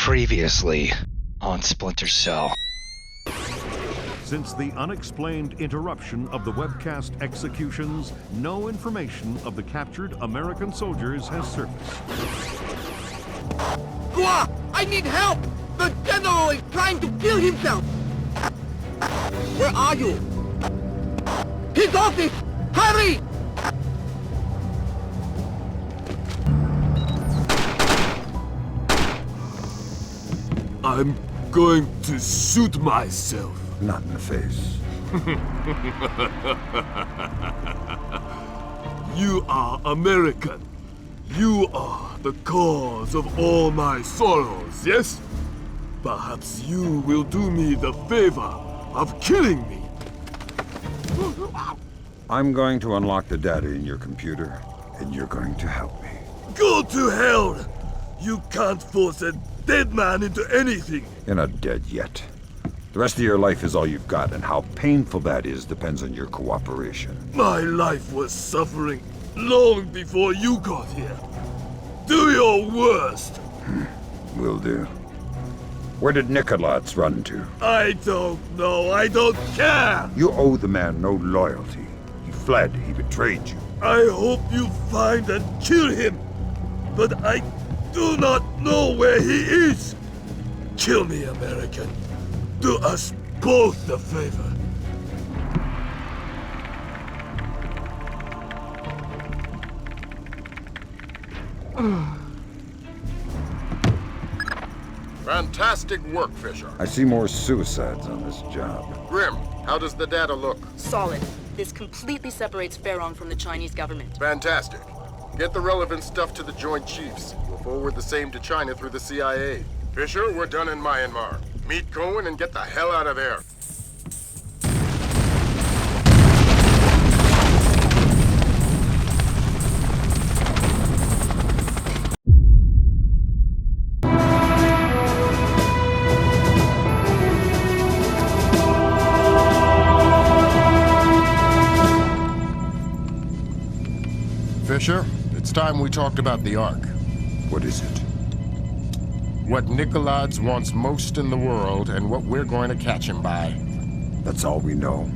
Previously on Splinter Cell. Since the unexplained interruption of the webcast executions, no information of the captured American soldiers has surfaced. Gua! I need help! The general is trying to kill himself! Where are you? His office! Hurry! I'm going to shoot myself. Not in the face. You are American. You are the cause of all my sorrows, yes? Perhaps you will do me the favor of killing me. I'm going to unlock the data in your computer, and you're going to help me. Go to hell! You can't force a dead man into anything. You're not dead yet. The rest of your life is all you've got, and how painful that is depends on your cooperation. My life was suffering long before you got here. Do your worst. Will do. Where did Nikoladze run to? I don't know. I don't care. You owe the man no loyalty. He fled. He betrayed you. I hope you find and kill him. But I do not know where he is. Kill me, American. Do us both the favor. Fantastic work, Fisher. I see more suicides on this job. Grim, how does the data look? Solid. This completely separates Farong from the Chinese government. Fantastic. Get the relevant stuff to the Joint Chiefs. We'll forward the same to China through the CIA. Fisher, we're done in Myanmar. Meet Cohen and get the hell out of there. Fisher, it's time we talked about the Ark. What is it? What Nikoladze wants most in the world and what we're going to catch him by. That's all we know.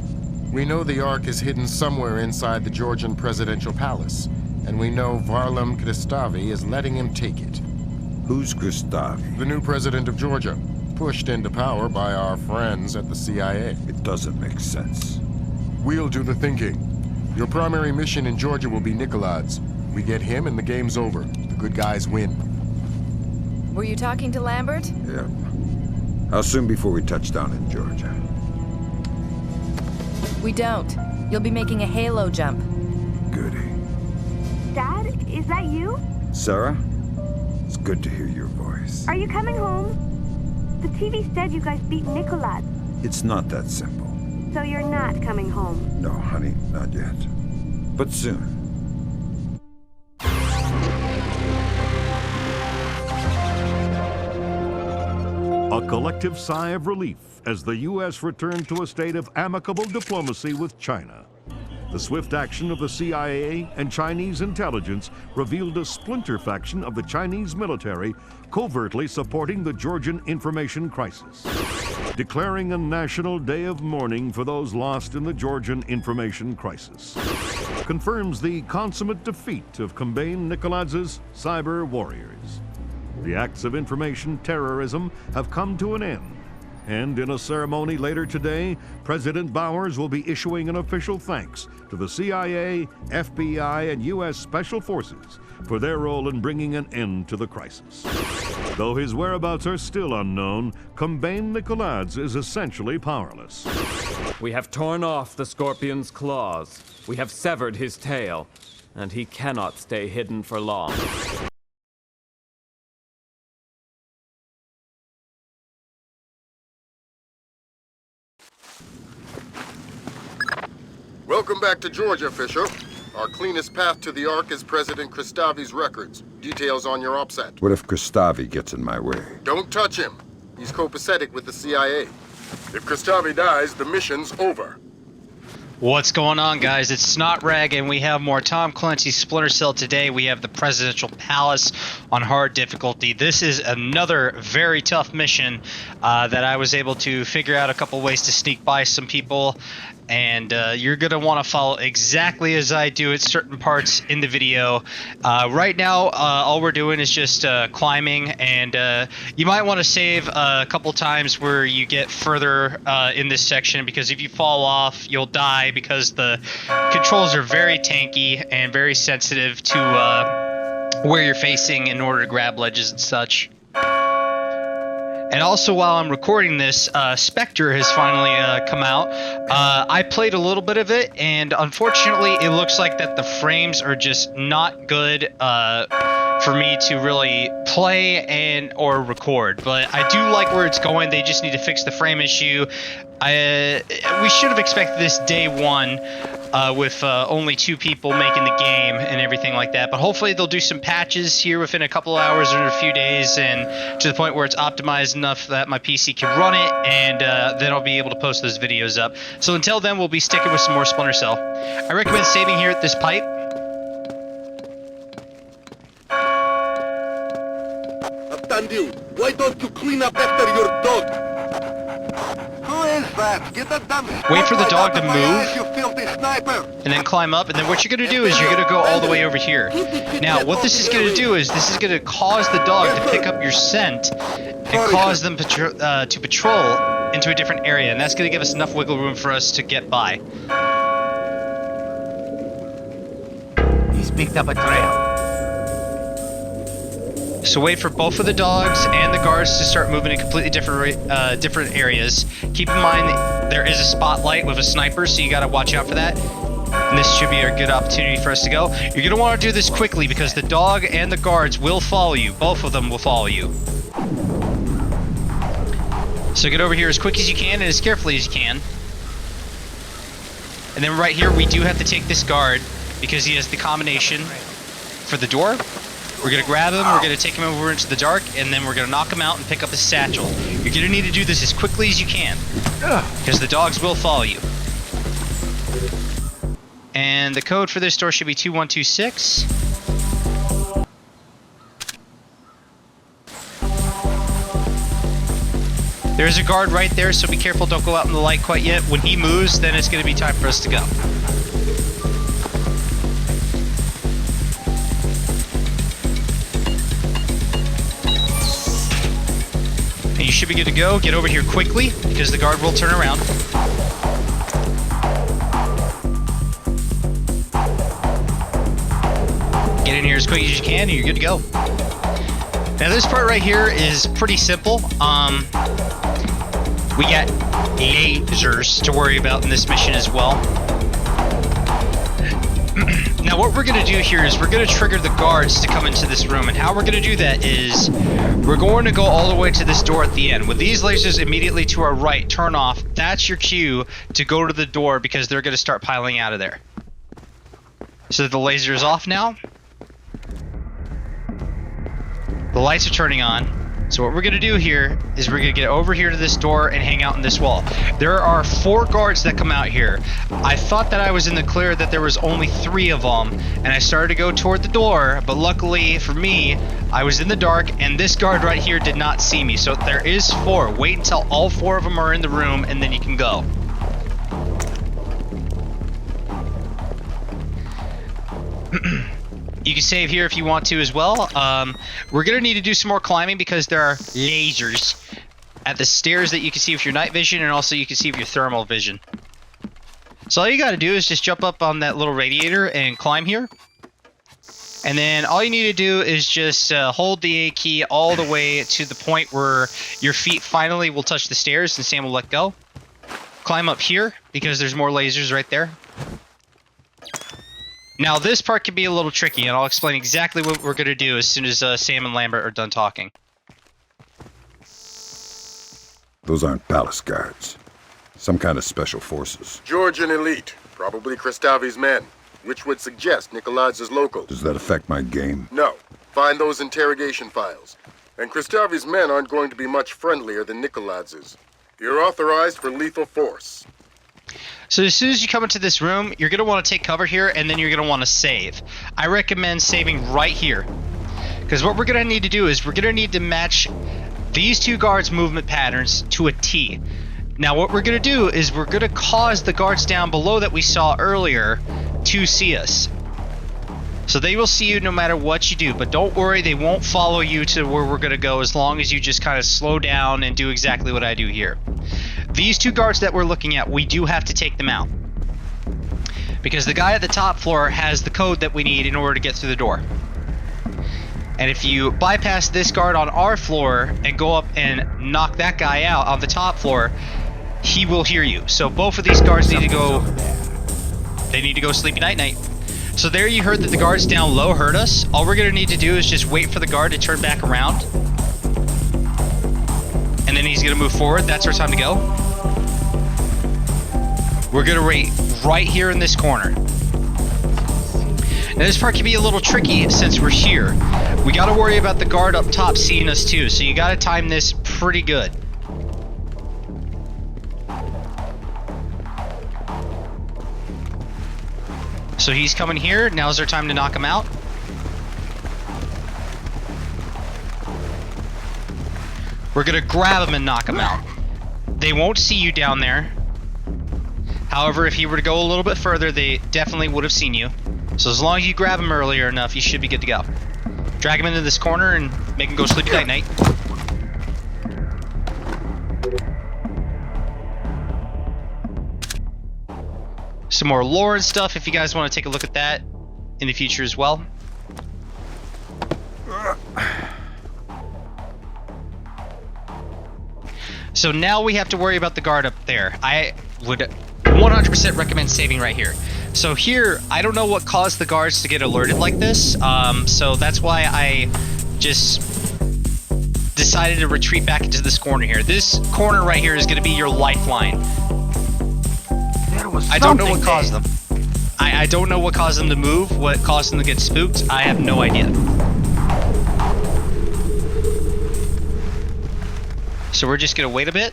We know the Ark is hidden somewhere inside the Georgian Presidential Palace, and we know Varlam Kristavi is letting him take it. Who's Kristavi? The new president of Georgia, pushed into power by our friends at the CIA. It doesn't make sense. We'll do the thinking. Your primary mission in Georgia will be Nikoladze. We get him and the game's over. The good guys win. Were you talking to Lambert? Yeah. How soon before we touch down in Georgia? We don't. You'll be making a halo jump. Goody. Dad, is that you? Sarah? It's good to hear your voice. Are you coming home? The TV said you guys beat Nikoladze. It's not that simple. So you're not coming home? No, honey, not yet. But soon. A collective sigh of relief as the U.S. returned to a state of amicable diplomacy with China. The swift action of the CIA and Chinese intelligence revealed a splinter faction of the Chinese military covertly supporting the Georgian information crisis, declaring a national day of mourning for those lost in the Georgian information crisis. Confirms the consummate defeat of Kombain Nikoladze's cyber warriors. The acts of information terrorism have come to an end. And in a ceremony later today, President Bowers will be issuing an official thanks to the CIA, FBI, and U.S. Special Forces for their role in bringing an end to the crisis. Though his whereabouts are still unknown, Kombain Nikoladze is essentially powerless. We have torn off the scorpion's claws. We have severed his tail, and he cannot stay hidden for long. Welcome back to Georgia, Fisher. Our cleanest path to the Ark is President Kristavi's records. Details on your OPSAT. What if Kristavi gets in my way? Don't touch him. He's copacetic with the CIA. If Kristavi dies, the mission's over. What's going on, guys? It's Snotrag, and we have more Tom Clancy's Splinter Cell today. We have the Presidential Palace on hard difficulty. This is another very tough mission that I was able to figure out a couple ways to sneak by some people, and you're going to want to follow exactly as I do at certain parts in the video. Right now, all we're doing is just climbing, and you might want to save a couple times where you get further in this section, because if you fall off, you'll die, because the controls are very tanky and very sensitive to where you're facing in order to grab ledges and such. And also, while I'm recording this, Spectre has finally come out. I played a little bit of it, and unfortunately, it looks like that the frames are just not good for me to really play and or record. But I do like where it's going. They just need to fix the frame issue. We should have expected this day one with only 2 people making the game and everything like that. But hopefully they'll do some patches here within a couple of hours or a few days, and to the point where it's optimized enough that my PC can run it, and then I'll be able to post those videos up. So until then, we'll be sticking with some more Splinter Cell. I recommend saving here at this pipe. Abtandu, why don't you clean up after your dog? Who is that? Get that damn... Wait for the dog to move, you filthy sniper! and then climb up, and then what you're going to do is you're going to go all the way over here. Now, what this is going to do is this is going to cause the dog to pick up your scent and cause them to patrol into a different area, and that's going to give us enough wiggle room for us to get by. He's picked up a trail. So wait for both of the dogs and the guards to start moving in completely different areas. Keep in mind that there is a spotlight with a sniper, so you got to watch out for that. And this should be a good opportunity for us to go. You're going to want to do this quickly, because the dog and the guards will follow you. Both of them will follow you. So get over here as quick as you can and as carefully as you can. And then right here, we do have to take this guard, because he has the combination for the door. We're going to grab him, we're going to take him over into the dark, and then we're going to knock him out and pick up his satchel. You're going to need to do this as quickly as you can, because the dogs will follow you. And the code for this door should be 2126. There's a guard right there, so be careful, don't go out in the light quite yet. When he moves, then it's going to be time for us to go. You should be good to go. Get over here quickly, because the guard will turn around. Get in here as quick as you can, and you're good to go. Now this part right here is pretty simple. We got lasers to worry about in this mission as well. Now what we're going to do here is we're going to trigger the guards to come into this room, and how we're going to do that is we're going to go all the way to this door at the end. With these lasers immediately to our right turn off, that's your cue to go to the door, because they're going to start piling out of there. So the laser is off now. The lights are turning on. So what we're going to do here is we're going to get over here to this door and hang out in this wall. There are 4 guards that come out here. I thought that I was in the clear that there was only 3 of them, and I started to go toward the door, but luckily for me, I was in the dark, and this guard right here did not see me. So there is 4. Wait until all 4 of them are in the room, and then you can go. You can save here if you want to as well. We're going to need to do some more climbing, because there are lasers at the stairs that you can see with your night vision, and also you can see with your thermal vision. So all you got to do is just jump up on that little radiator and climb here. And then all you need to do is just hold the A key all the way to the point where your feet finally will touch the stairs, and Sam will let go. Climb up here, because there's more lasers right there. Now this part can be a little tricky, and I'll explain exactly what we're going to do as soon as Sam and Lambert are done talking. Those aren't palace guards. Some kind of special forces. Georgian elite, probably Kristavi's men, which would suggest Nikoladze's locals. Does that affect my game? No. Find those interrogation files. And Kristavi's men aren't going to be much friendlier than Nikoladze's. You're authorized for lethal force. So as soon as you come into this room, you're going to want to take cover here, and then you're going to want to save. I recommend saving right here. Because what we're going to need to do is we're going to need to match these two guards' movement patterns to a T. Now what we're going to do is we're going to cause the guards down below that we saw earlier to see us. So they will see you no matter what you do, but don't worry, they won't follow you to where we're going to go as long as you just kind of slow down and do exactly what I do here. These two guards that we're looking at, we do have to take them out. Because the guy at the top floor has the code that we need in order to get through the door. And if you bypass this guard on our floor and go up and knock that guy out on the top floor, he will hear you. So both of these guards need to go... They need to go sleepy night-night. So there you heard that the guards down low heard us. All we're going to need to do is just wait for the guard to turn back around. And then he's going to move forward. That's our time to go. We're going to wait right here in this corner. Now this part can be a little tricky since we're here. We got to worry about the guard up top seeing us too. So you got to time this pretty good. So he's coming here. Now's our time to knock him out. We're gonna grab him and knock him out. They won't see you down there. However, if he were to go a little bit further, they definitely would have seen you. So as long as you grab him earlier enough, you should be good to go. Drag him into this corner and make him go sleepy night-night. Some more lore and stuff if you guys want to take a look at that in the future as well. So now we have to worry about the guard up there. I would 100% recommend saving right here. So here, I don't know what caused the guards to get alerted like this. So that's why I just decided to retreat back into this corner here. This corner right here is going to be your lifeline. I don't know what caused them. I don't know what caused them to move, what caused them to get spooked. I have no idea. So we're just going to wait a bit.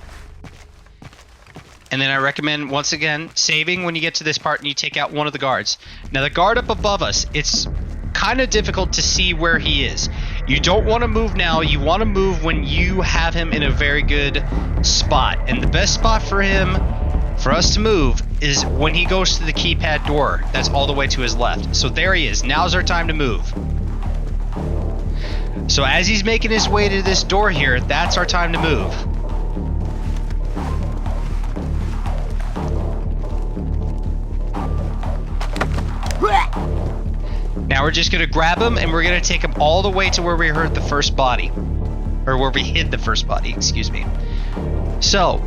And then I recommend, once again, saving when you get to this part and you take out one of the guards. Now the guard up above us, it's kind of difficult to see where he is. You don't want to move now. You want to move when you have him in a very good spot. And the best spot for him, for us to move, is when he goes to the keypad door. That's all the way to his left. So there he is. Now's our time to move. So as he's making his way to this door here, that's our time to move. Now we're just going to grab him and we're going to take him all the way to where we heard the first body. Or where we hid the first body, excuse me. So,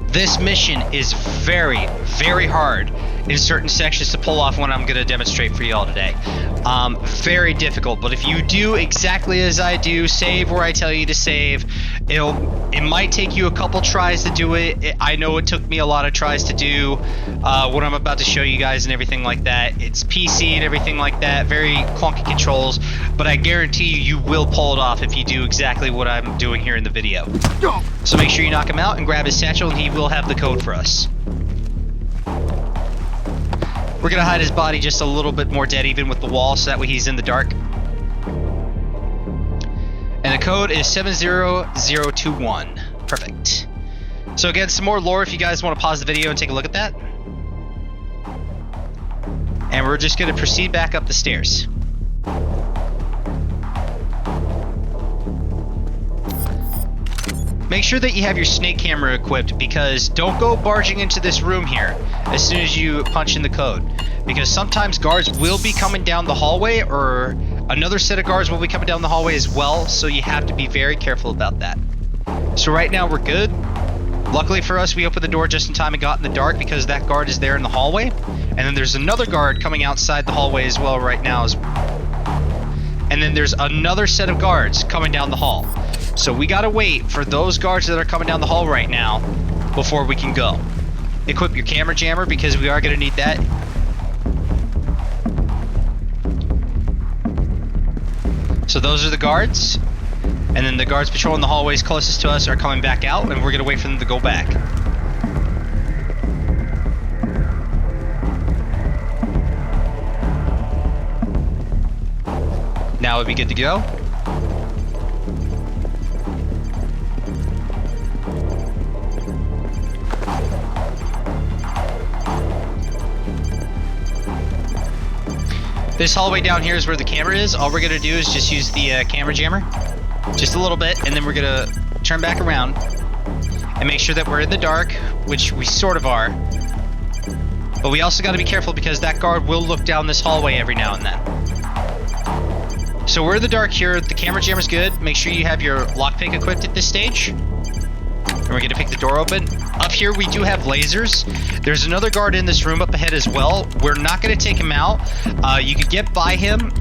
this mission is very, very hard in certain sections to pull off, what I'm going to demonstrate for you all today. Very difficult, but if you do exactly as I do, save where I tell you to save, it might take you a couple tries to do it. I know it took me a lot of tries to do what I'm about to show you guys and everything like that. It's PC and everything like that, very clunky controls, but I guarantee you will pull it off if you do exactly what I'm doing here in the video. So make sure you knock him out and grab his satchel, and he will have the code for us. We're going to hide his body just a little bit more dead even with the wall, so that way he's in the dark. And the code is 70021. Perfect. So again, some more lore if you guys want to pause the video and take a look at that. And we're just going to proceed back up the stairs. Make sure that you have your snake camera equipped, because don't go barging into this room here as soon as you punch in the code, because sometimes guards will be coming down the hallway, or another set of guards will be coming down the hallway as well, so you have to be very careful about that. So right now we're good. Luckily for us, we opened the door just in time and got in the dark, because that guard is there in the hallway, and then there's another guard coming outside the hallway as well right now, and then there's another set of guards coming down the hall. So we gotta wait for those guards that are coming down the hall right now before we can go. Equip your camera jammer, because we are gonna need that. So those are the guards. And then the guards patrolling the hallways closest to us are coming back out, and we're gonna wait for them to go back. now would be good to go. This hallway down here is where the camera is. All we're gonna do is just use the camera jammer, just a little bit, and then we're gonna turn back around and make sure that we're in the dark, which we sort of are. But we also gotta be careful because that guard will look down this hallway every now and then. So we're in the dark here. The camera jammer's good. Make sure you have your lockpick equipped at this stage. And we're gonna pick the door open. Up here we do have lasers. There's another guard in this room up ahead as well. We're not gonna take him out. You could get by him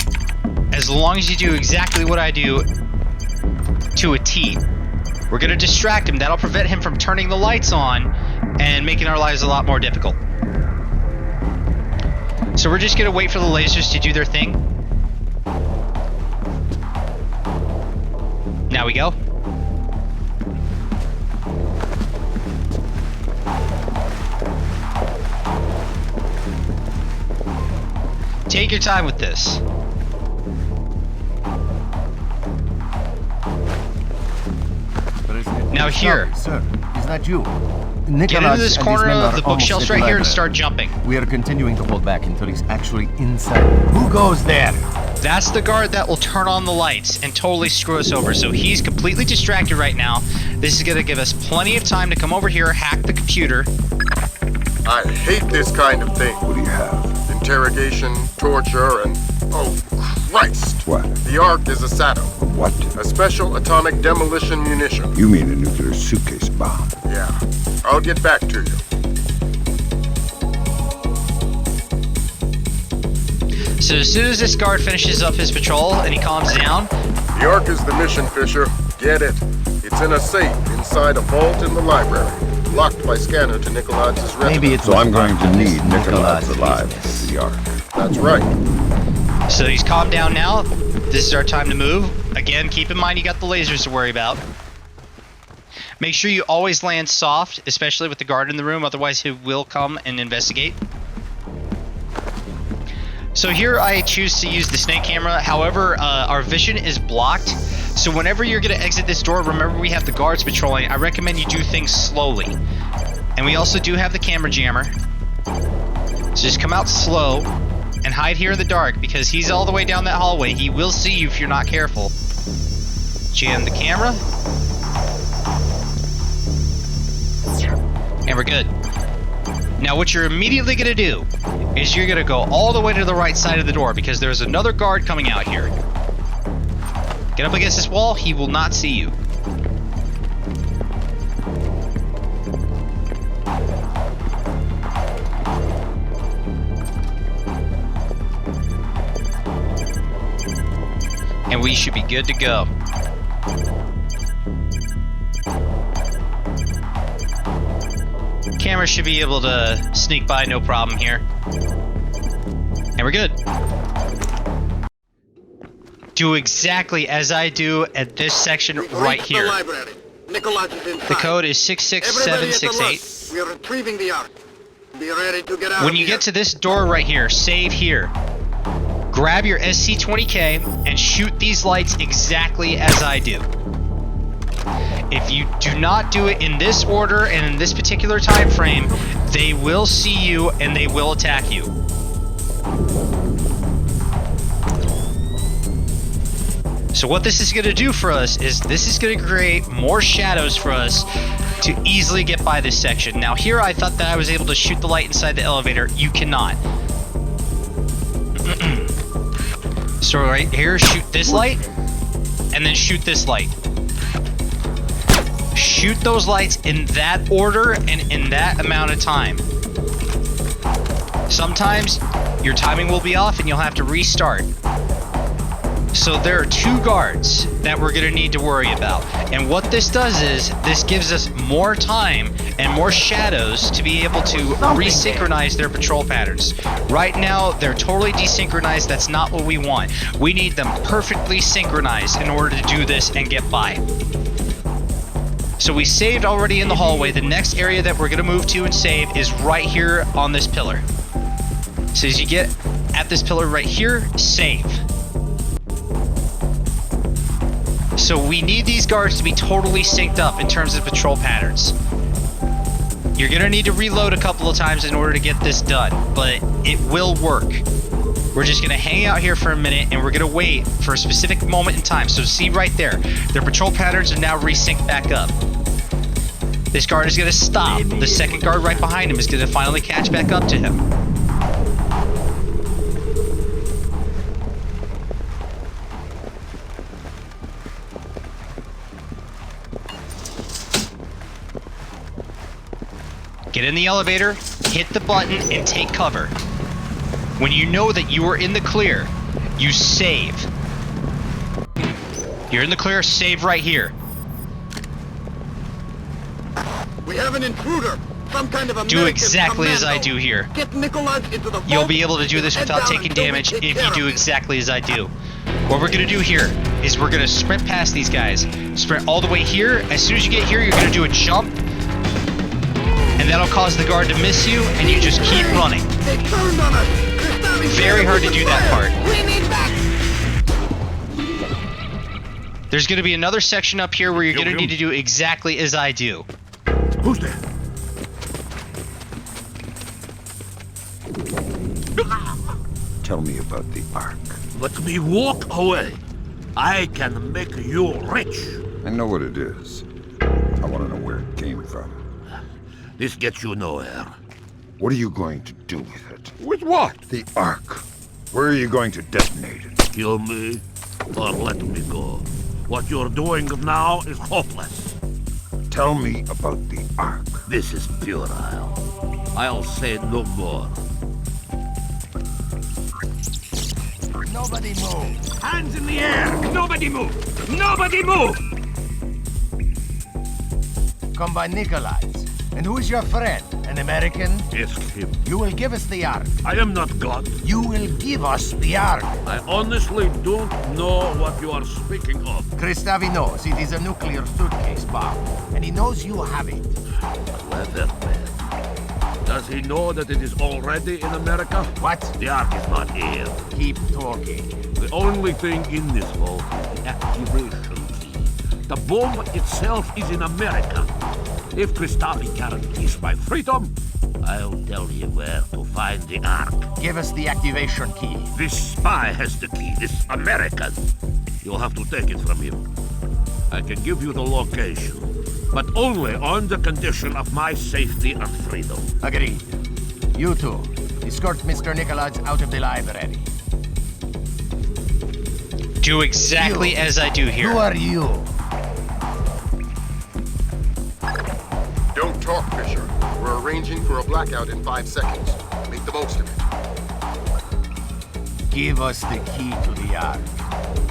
as long as you do exactly what I do to a T. We're gonna distract him. That'll prevent him from turning the lights on and making our lives a lot more difficult. So we're just gonna wait for the lasers to do their thing. Now we go. Take your time with this. Now here. Sir, is that you? Get into this corner of the bookshelves right here and start jumping. We are continuing to hold back until he's actually inside. Who goes there? That's the guard that will turn on the lights and totally screw us over. So he's completely distracted right now. This is gonna give us plenty of time to come over here, hack the computer. I hate this kind of thing. What do you have? Interrogation, torture, and... oh, Christ! What? The Ark is a SATO. What? A special atomic demolition munition. You mean a nuclear suitcase bomb? Yeah. I'll get back to you. So as soon as this guard finishes up his patrol and he calms down... The Ark is the mission, Fisher. Get it. It's in a safe inside a vault in the library. Locked by scanner to Nikoladze's retina. Maybe it's So I'm going to need Nikoladze alive for the Ark. That's right. So he's calmed down now. This is our time to move. Again, keep in mind you got the lasers to worry about. Make sure you always land soft, especially with the guard in the room, otherwise he will come and investigate. So here I choose to use the snake camera. However, our vision is blocked. So whenever you're going to exit this door, remember we have the guards patrolling. I recommend you do things slowly. And we also do have the camera jammer. So just come out slow and hide here in the dark because he's all the way down that hallway. He will see you if you're not careful. Jam the camera. And we're good. Now what you're immediately going to do is you're going to go all the way to the right side of the door because there's another guard coming out here. Get up against this wall, he will not see you. And we should be good to go. Camera should be able to sneak by no problem here. And we're good. Do exactly as I do at this section right here. The code is 66768. We are retrieving the Ark. Be ready to get out. When you get to this door right here, save here. Grab your SC-20K and shoot these lights exactly as I do. If you do not do it in this order and in this particular time frame, they will see you and they will attack you. So what this is going to do for us is this is going to create more shadows for us to easily get by this section. Now here I thought that I was able to shoot the light inside the elevator. You cannot. So right here, shoot this light and then shoot this light. Shoot those lights in that order and in that amount of time. Sometimes your timing will be off and you'll have to restart. So there are two guards that we're going to need to worry about. And what this does is, this gives us more time and more shadows to be able to resynchronize their patrol patterns. Right now, they're totally desynchronized. That's not what we want. We need them perfectly synchronized in order to do this and get by. So we saved already in the hallway. The next area that we're going to move to and save is right here on this pillar. So as you get at this pillar right here, save. So we need these guards to be totally synced up in terms of patrol patterns. You're gonna need to reload a couple of times in order to get this done, but it will work. We're just gonna hang out here for a minute and we're gonna wait for a specific moment in time. So see right there, their patrol patterns are now resynced back up. This guard is gonna stop. The second guard right behind him is gonna finally catch back up to him. Get in the elevator, hit the button, and take cover. When you know that you are in the clear, you save. You're in the clear, save right here. We have an intruder. Some kind of American Do exactly as I commando. do here. Get Nikoladze into the vault. You'll be able to do this Head without down taking until we damage take if care you of do it. exactly as I do. What we're gonna do here is we're gonna sprint past these guys. Sprint all the way here. As soon as you get here, you're gonna do a jump. And that'll cause the guard to miss you, and you just keep running. They turned on us. Very hard to do that part. We need back. There's gonna be another section up here where you're gonna need to do exactly as I do. Who's there? Tell me about the Ark. Let me walk away. I can make you rich. I know what it is. I want to know where it came from. This gets you nowhere. What are you going to do with it? With what? The Ark. Where are you going to detonate it? Kill me or let me go. What you're doing now is hopeless. Tell me about the Ark. This is puerile. I'll say no more. Nobody move. Hands in the air! Nobody move! Nobody move! Come by Nikoladze. And who is your friend? An American? Ask him. You will give us the Ark. I am not God. You will give us the Ark. I honestly don't know what you are speaking of. Kristavi knows it is a nuclear suitcase bomb. And he knows you have it. Clever man. Does he know that it is already in America? What? The Ark is not here. Keep talking. The only thing in this vault is the activation key. The bomb itself is in America. If Kristavi guarantees my freedom, I'll tell you where to find the Ark. Give us the activation key. This spy has the key, this American. You'll have to take it from him. I can give you the location, but only on the condition of my safety and freedom. Agreed. You two, escort Mr. Nikoladze out of the library. Do exactly as I do here. Who are you? Don't talk, Fisher. We're arranging for a blackout in 5 seconds. Make the most of it. Give us the key to the Ark.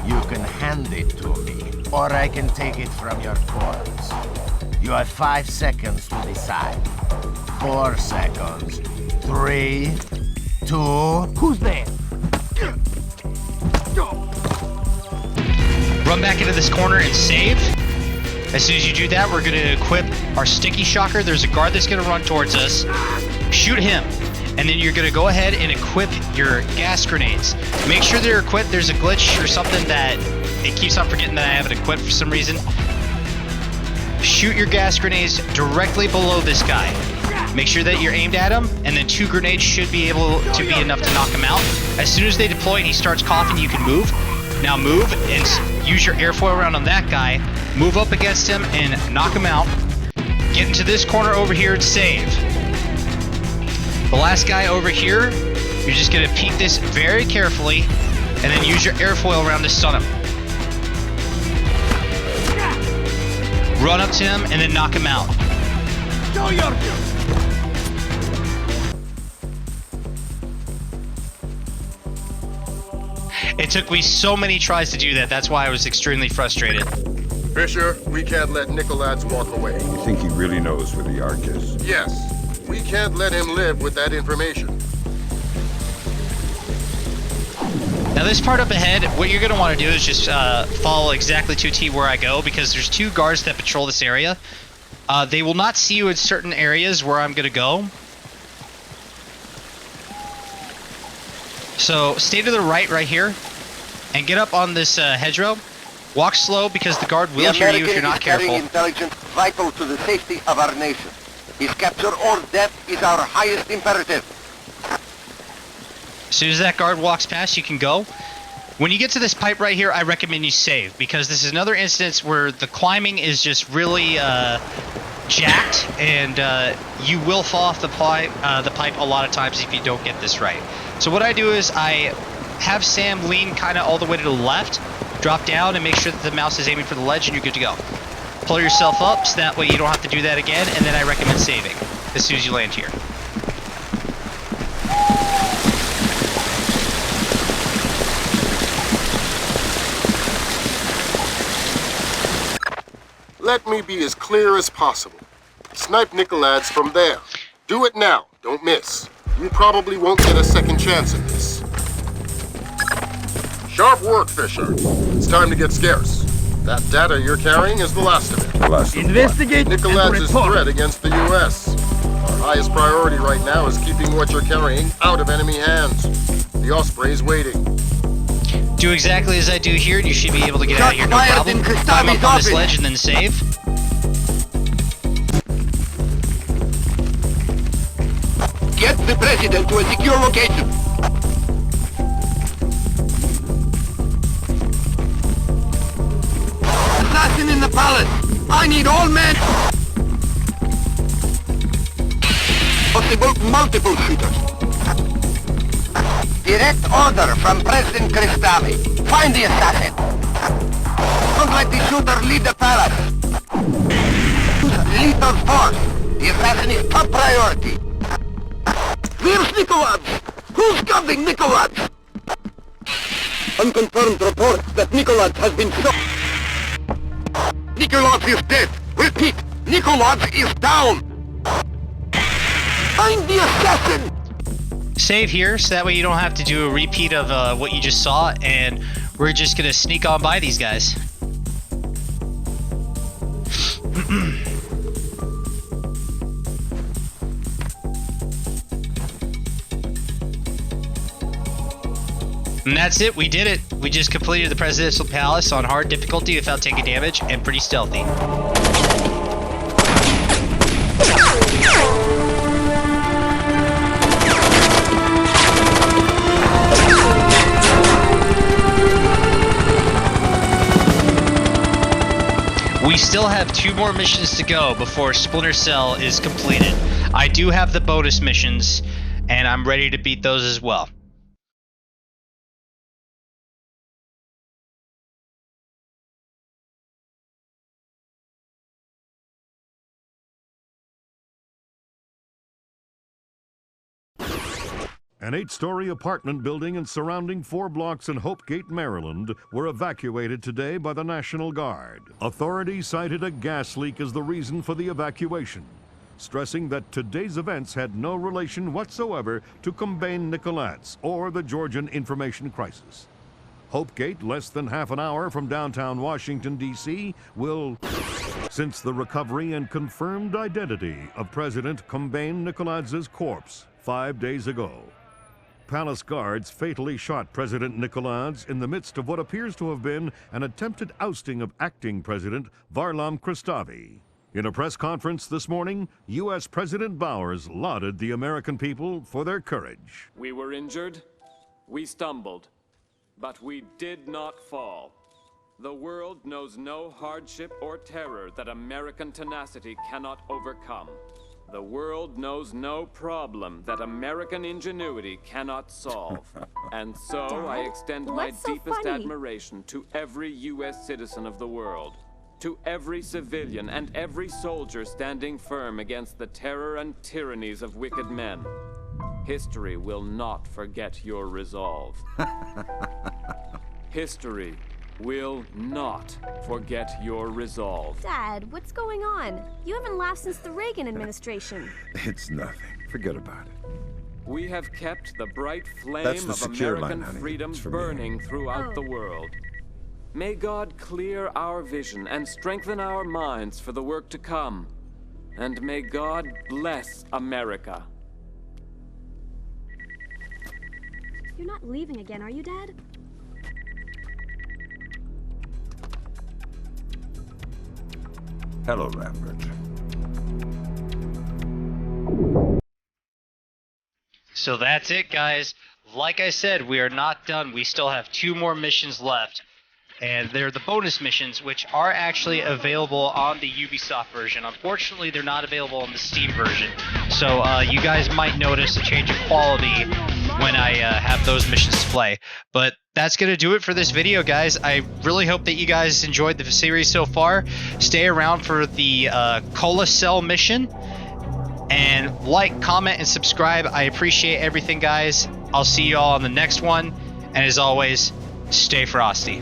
You can hand it to me, or I can take it from your corpse. You have 5 seconds to decide. 4 seconds. 3, 2... Who's there? Run back into this corner and save. As soon as you do that, we're going to equip our sticky shocker. There's a guard that's going to run towards us. Shoot him. And then you're going to go ahead and equip your gas grenades. Make sure they're equipped. There's a glitch or something that it keeps on forgetting that I have it equipped for some reason. Shoot your gas grenades directly below this guy. Make sure that you're aimed at him, and then 2 grenades should be able to be enough to knock him out. As soon as they deploy and he starts coughing, you can move. Now move and use your airfoil round on that guy. Move up against him and knock him out. Get into this corner over here and save. The last guy over here, you're just going to peek this very carefully and then use your airfoil round to stun him. Run up to him and then knock him out. It took me so many tries to do that. That's why I was extremely frustrated. Fisher, we can't let Nikoladze walk away. You think he really knows where the Ark is? Yes, we can't let him live with that information. Now this part up ahead, what you're going to want to do is just follow exactly to T where I go, because there's 2 guards that patrol this area. They will not see you in certain areas where I'm going to go. So stay to the right here and get up on this hedgerow Walk slow because the guard will hear you if you're not careful. Intelligence vital to the safety of our nation. His capture or death is our highest imperative. As soon as that guard walks past, you can go. When you get to this pipe right here, I recommend you save, because this is another instance where the climbing is just really jacked, and you will fall off the pipe a lot of times if you don't get this right. So what I do is I have Sam lean kind of all the way to the left, drop down, and make sure that the mouse is aiming for the ledge, and you're good to go. Pull yourself up, so that way you don't have to do that again, and then I recommend saving as soon as you land here. Let me be as clear as possible. Snipe Nikoladze from there. Do it now. Don't miss. You probably won't get a second chance at this. Sharp work, Fisher. It's time to get scarce. That data you're carrying is the last of it. The last of Investigate Nikoladze's threat against the U.S. Our highest priority right now is keeping what you're carrying out of enemy hands. The Osprey's waiting. Do exactly as I do here, and you should be able to get out of here, no problem. Climb up on this ledge and then save. Get the president to a secure location. Assassin in the palace. I need all men. Possible multiple shooters. Direct order from President Cristami. Find the assassin. Don't let the shooter lead the palace. Lethal force. The assassin is top priority. Where's Nikoladze? Who's guarding Nikoladze? Unconfirmed reports that Nikoladze has been shot. Nikoladze is dead. Repeat, Nikoladze is down. Find the assassin. Save here, so that way you don't have to do a repeat of what you just saw, and we're just gonna sneak on by these guys. And that's it, we did it. We just completed the Presidential Palace on hard difficulty without taking damage, and pretty stealthy. We still have 2 more missions to go before Splinter Cell is completed. I do have the bonus missions, and I'm ready to beat those as well. An 8-story apartment building and surrounding 4 blocks in Hopegate, Maryland, were evacuated today by the National Guard. Authorities cited a gas leak as the reason for the evacuation, stressing that today's events had no relation whatsoever to Combain Nikoladze or the Georgian information crisis. Hopegate, less than half an hour from downtown Washington, D.C., will, since the recovery and confirmed identity of President Combain Nikoladze's corpse 5 days ago. Palace guards fatally shot President Nikoladze in the midst of what appears to have been an attempted ousting of acting President Varlam Kristavi. In a press conference this morning, U.S. President Bowers lauded the American people for their courage. We were injured, we stumbled, but we did not fall. The world knows no hardship or terror that American tenacity cannot overcome. The world knows no problem that American ingenuity cannot solve. And so Dad, I extend my what's so deepest funny? admiration to every U.S. citizen of the world, to every civilian and every soldier standing firm against the terror and tyrannies of wicked men. History will not forget your resolve. History will not forget your resolve. Dad, what's going on? You haven't laughed since the Reagan administration. It's nothing. Forget about it. We have kept the bright flame That's the of secure American line, honey. freedom It's for me. burning throughout Oh. the world. May God clear our vision and strengthen our minds for the work to come. And may God bless America. You're not leaving again, are you, Dad? Hello, Lambert. So that's it, guys. Like I said, we are not done. We still have 2 more missions left. And they're the bonus missions, which are actually available on the Ubisoft version. Unfortunately, they're not available on the Steam version. So you guys might notice a change of quality when I have those missions to play. But that's going to do it for this video, guys. I really hope that you guys enjoyed the series so far. Stay around for the Cola Cell mission. And like, comment, and subscribe. I appreciate everything, guys. I'll see you all on the next one. And as always, stay frosty.